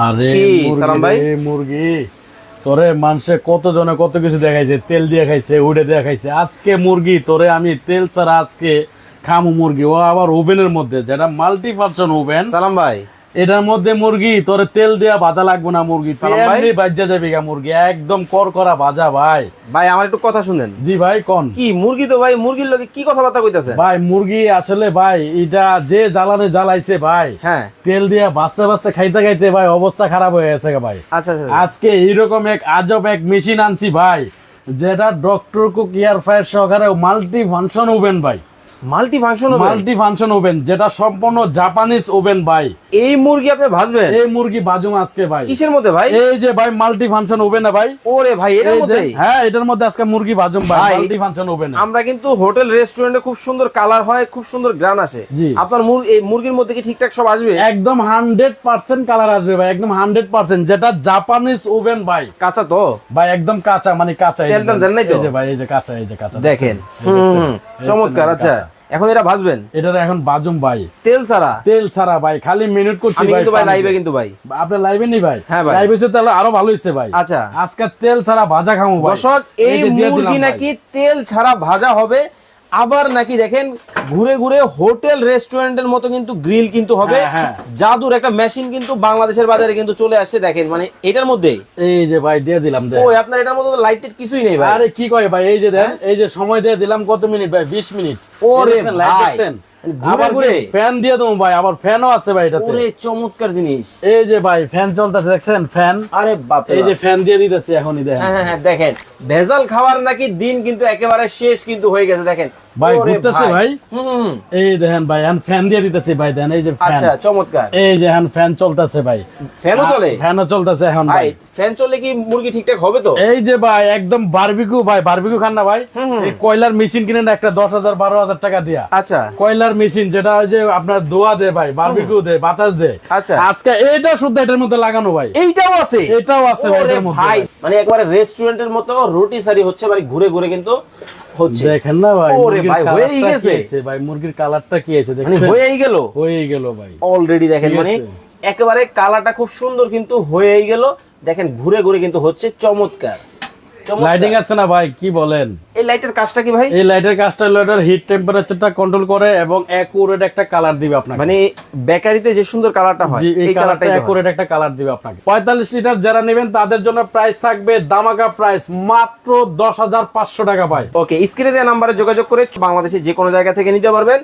আরে কি সালাম ভাই, মুরগি তোরে মানুষে কত জনে কত কিছু দেখাইছে, তেল দিয়ে খাইছে, উড়ে দিয়ে খাইছে। আজকে মুরগি তোরে আমি তেল ছাড়া আজকে খামু মুরগি, ও আবার ওভেনের মধ্যে, যেটা মাল্টি ফাংশন ওভেন। সালাম ভাই, এটার মধ্যে মুরগি তোরে তেল দেয়া ভাজা লাগবে না, মুরগি সালাম ভাই। এমনি ভাজা যাবে গা মুরগি, একদম করকরা ভাজা। ভাই ভাই আমার একটু কথা শুনেন। জি ভাই কোন কি মুরগি তো ভাই, মুরগির লোকে কি কথাবার্তা কইতাছেন? ভাই মুরগি আসলে ভাই এটা যে জ্বালানে জ্বালাইছে ভাই, হ্যাঁ তেল দিয়ে বাঁচতে বাঁচতে খাইতে খাইতে ভাই অবস্থা খারাপ হয়ে গেছে গা ভাই। আচ্ছা আচ্ছা, আজকে এইরকম এক আজব এক মেশিন আনছি ভাই, যেটা ডক্টর কুক এয়ার ফ্রায়ার সহকারে মাল্টি ফাংশন ওভেন ভাই, multi function multi function oven, যেটা সম্পূর্ণ জাপানিজ ওভেন ভাই। এই মুরগি আপনি ভাজবেন? এই মুরগি বাজুম আজকে ভাই। কিসের মধ্যে ভাই? এই যে ভাই মাল্টি ফাংশন ওভেন না ভাই। ওরে ভাই এর এই যে, মধ্যে? হ্যাঁ এটার মধ্যে আজকে মুরগি বাজুম ভাই, ভাই, মাল্টি ফাংশন ওভেন। আমরা কিন্তু হোটেল রেস্টুরেন্টে খুব সুন্দর কালার হয়, খুব সুন্দর গ্রান আসে। জি। আপনার এই মুরগির মধ্যে কি ঠিকঠাক সব আসবে? একদম 100% কালার আসবে ভাই, একদম 100%, যেটা জাপানিজ ওভেন ভাই। কাঁচা তো ভাই একদম কাঁচা, মানে কাঁচা। এই যে তেল দেন নাই তো? এই যে ভাই, এই যে কাঁচা, এই যে কাঁচা দেখেন, এই দেখছেন? এই চমৎকার। দেখছেন, আচ্ছা কাঁচা। এখন এটা ভাজবেন? এটার এখন বাজুম ভাই তেল ছাড়া? তেল ছাড়া ভাই, খালি মিনিট করছি আমি ভাই। কিন্তু ভাই পানিতে। লাইভে কিন্তু ভাই, আপনার লাইভে নেই ভাই? হ্যাঁ ভাই। লাইভে তাহলে আরো ভালো হইছে ভাই। আচ্ছা আজকে তেল ছাড়া ভাজা খামু ভাই। দর্শক এই যে দিয়ে দিলাম মুরগি ভাই। নাকি তেল ছাড়া ভাজা হবে, আবার নাকি দেখেন ঘুরে ঘুরে হোটেল রেস্টুরেন্টের মতো কিন্তু গ্রিল কিন্তু হবে। হ্যাঁ, হ্যাঁ। জাদুর একটা মেশিন কিন্তু বাংলাদেশের বাজারে কিন্তু চলে আসছে, দেখেন মানে এটার মধ্যে। এই যে ভাই দিয়ে দিলাম দেখ। ও আপনার এটার মধ্যে লাইট টাইট কিছুই নেই ভাই? আরে কি কয় ভাই, এই যে দেন, এই যে সময় দিয়ে দিলাম কত মিনিট ভাই, 20 মিনিট। ওরে লাইট ভাই, দেখছেন? ঘুরে আবার ঘুরে। ফ্যান দিয়ে দেবো ভাই, আবার ফ্যানও আছে ভাই এটাতে। ওরে চমৎকার জিনিস। এই যে ভাই ফ্যান চলতেছে, দেখছেন ফ্যান? আরে বাপ রে এই যে বাপ। ফ্যান দিয়ে দিতেছি এখনই দেখেন। হ্যাঁ হ্যাঁ হ্যাঁ, দেখেন ভেজাল খাওয়ার নাকি দিন কিন্তু একেবারে শেষ কিন্তু হয়ে গেছে, দেখেন ভাই ওরে ঘুরতেছে ভাই। হুম, এই দেখেন ভাই, এখন ফ্যান দিয়ে দিতেছি ভাই, দেন এই যে ফ্যান। আচ্ছা চমৎকার। এই যে এখন ফ্যান চলতেছে ভাই। ফ্যানও চলে? ফ্যানও চলতেছে এখন ভাই ভাই। ফ্যান চললে কি মুরগি ঠিকঠাক হবে তো? এই যে ভাই একদম বারবিকিউ ভাই, বারবিকিউ খান না ভাই? এই কয়লার মেশিন কিনে না একটা 10,000 12,000 টাকা দিয়া। আচ্ছা কয়লার মেশিন, যেটা ওই যে আপনার দোয়া দে ভাই, বারবিকিউ দে, বাতাস দে। আচ্ছা। আজকে এইটা শুদ্ধ এটার মধ্যে লাগানো ভাই। এইটাও আছে? এটাও আছে ভাই ওরে এটার মধ্যে ভাই, ভাই। মানে একবারে রেস্টুরেন্টের মতো রুটি সারি হচ্ছে, মানে ঘুরে ঘুরে কিন্তু হচ্ছে। দেখেন না ভাই, ওরে মুরগির ভাই, কালারটা হয়েই কি গেছে। হয়েছে ভাই, মুরগির কালারটা কি আছে মানে দেখছেন? হয়েই গেল, হয়ে গেল ভাই অলরেডি দেখেন, ঠিক মানে আছে। একেবারে কালারটা খুব সুন্দর কিন্তু হয়েই গেল, দেখেন ঘুরে ঘুরে কিন্তু হচ্ছে, চমৎকার চমৎকার। লাইটিং আছে না ভাই, কি বলেন? এই লাইটের কাজটা কি ভাই? এই লাইটের কাজটা হলো এটার হিট টেম্পারেচারটা কন্ট্রোল করে এবং অ্যাকুরেট একটা কালার দিবে আপনাকে। মানে বেকারিতে যে সুন্দর কালারটা হয়, জি, এই এই কালারটা কালারটাই তো হয়। অ্যাকুরেট একটা কালার দিবে আপনাকে। 45 লিটার যারা নেবেন তাদের জন্য প্রাইস থাকবে দামাকা প্রাইস, মাত্র 10,500 টাকা ভাই। ওকে, স্ক্রিনে দেওয়া নাম্বারে যোগাযোগ করে বাংলাদেশের যে কোনো জায়গা থেকে নিতে পারবেন।